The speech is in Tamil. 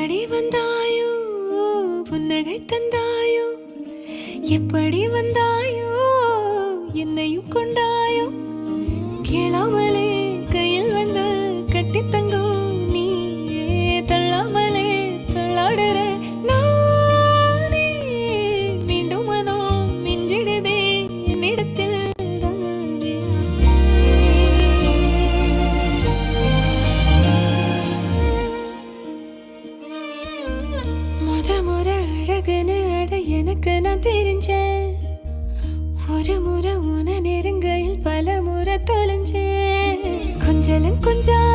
எப்படி வந்தாயோ புன்னகை தந்தாயோ எப்படி வந்தாயோ என்னையும் கொண்டாயோ கேளாமலே கையில் வந்து கட்டி தங்கோ நீ தள்ளாமலே தள்ளாடுற நானே மீண்டும் மனோ மிஞ்சிடுதே என்னிடத்தில் முறை அழகுன்னு அட எனக்கு நான் தெரிஞ்சேன் ஒரு முறை உன நெருங்கையில் பல முறை தொலைஞ்சேன் கொஞ்சலும் கொஞ்சம்